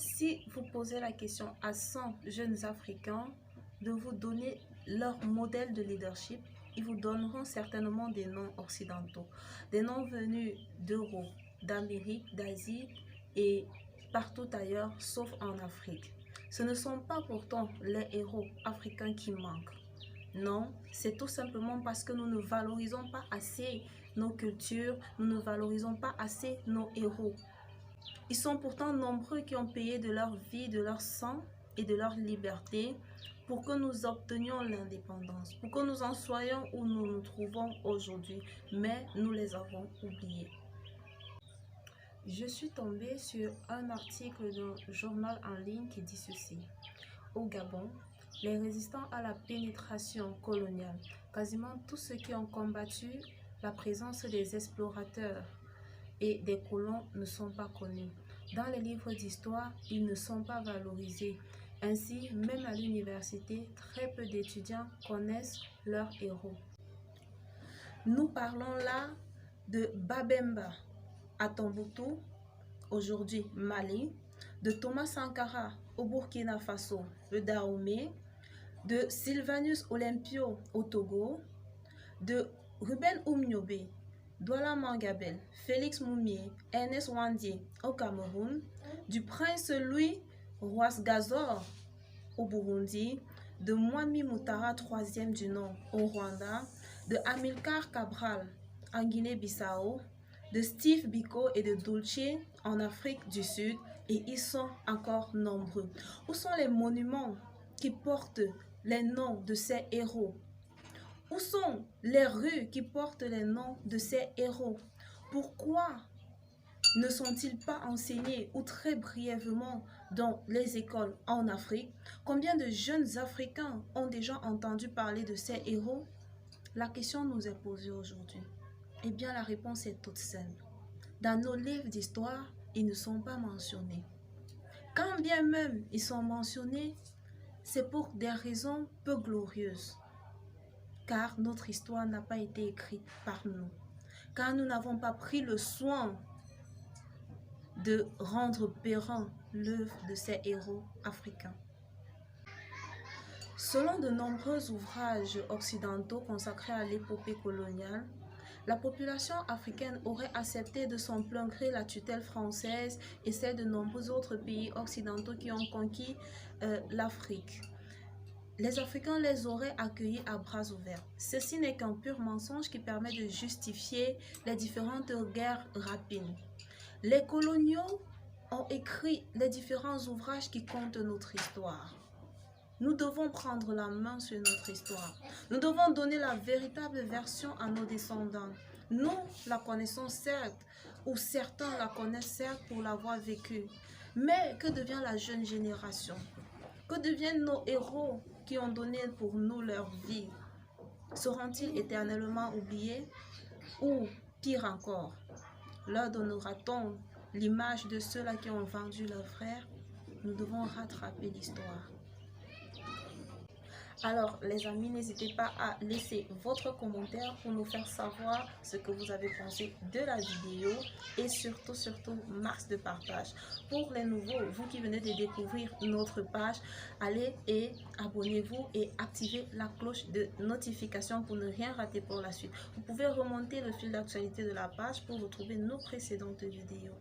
Si vous posez la question à 100 jeunes Africains de vous donner leur modèle de leadership, ils vous donneront certainement des noms occidentaux, des noms venus d'Europe, d'Amérique, d'Asie et partout ailleurs, sauf en Afrique. Ce ne sont pas pourtant les héros africains qui manquent. Non, c'est tout simplement parce que nous ne valorisons pas assez nos cultures, nous ne valorisons pas assez nos héros. Ils sont pourtant nombreux qui ont payé de leur vie, de leur sang et de leur liberté pour que nous obtenions l'indépendance, pour que nous en soyons où nous nous trouvons aujourd'hui, mais nous les avons oubliés. Je suis tombée sur un article d'un journal en ligne qui dit ceci. Au Gabon, les résistants à la pénétration coloniale, quasiment tous ceux qui ont combattu la présence des explorateurs et des colons ne sont pas connus. Dans les livres d'histoire, ils ne sont pas valorisés. Ainsi, même à l'université, très peu d'étudiants connaissent leurs héros. Nous parlons là de Babemba à Tombouctou, aujourd'hui Mali, de Thomas Sankara au Burkina Faso, le Dahomey, de Sylvanus Olympio au Togo, de Ruben Oumniobé, Douala Mangabel, Félix Moumié, Ernest Wandier au Cameroun, du prince Louis Rwagasore au Burundi, de Mwami Mutara III du nom au Rwanda, de Amilcar Cabral en Guinée-Bissau, de Steve Biko et de Dulce en Afrique du Sud, et ils sont encore nombreux. Où sont les monuments qui portent les noms de ces héros? Où sont les rues qui portent les noms de ces héros? Pourquoi ne sont-ils pas enseignés ou très brièvement dans les écoles en Afrique? Combien de jeunes Africains ont déjà entendu parler de ces héros? La question nous est posée aujourd'hui. Eh bien, la réponse est toute simple. Dans nos livres d'histoire, ils ne sont pas mentionnés. Quand bien même ils sont mentionnés, c'est pour des raisons peu glorieuses. Car notre histoire n'a pas été écrite par nous. Car nous n'avons pas pris le soin de rendre pérenne l'œuvre de ces héros africains. Selon de nombreux ouvrages occidentaux consacrés à l'épopée coloniale, la population africaine aurait accepté de son plein gré la tutelle française et celle de nombreux autres pays occidentaux qui ont conquis l'Afrique. Les Africains les auraient accueillis à bras ouverts. Ceci n'est qu'un pur mensonge qui permet de justifier les différentes guerres rapides. Les coloniaux ont écrit les différents ouvrages qui comptent notre histoire. Nous devons prendre la main sur notre histoire. Nous devons donner la véritable version à nos descendants. Nous la connaissons certes, ou certains la connaissent certes pour l'avoir vécue. Mais que devient la jeune génération? Que deviennent nos héros qui ont donné pour nous leur vie? Seront-ils éternellement oubliés? Ou, pire encore, leur donnera-t-on l'image de ceux-là qui ont vendu leurs frères? Nous devons rattraper l'histoire. Alors, les amis, n'hésitez pas à laisser votre commentaire pour nous faire savoir ce que vous avez pensé de la vidéo et surtout, max de partage. Pour les nouveaux, vous qui venez de découvrir notre page, allez et abonnez-vous et activez la cloche de notification pour ne rien rater pour la suite. Vous pouvez remonter le fil d'actualité de la page pour retrouver nos précédentes vidéos.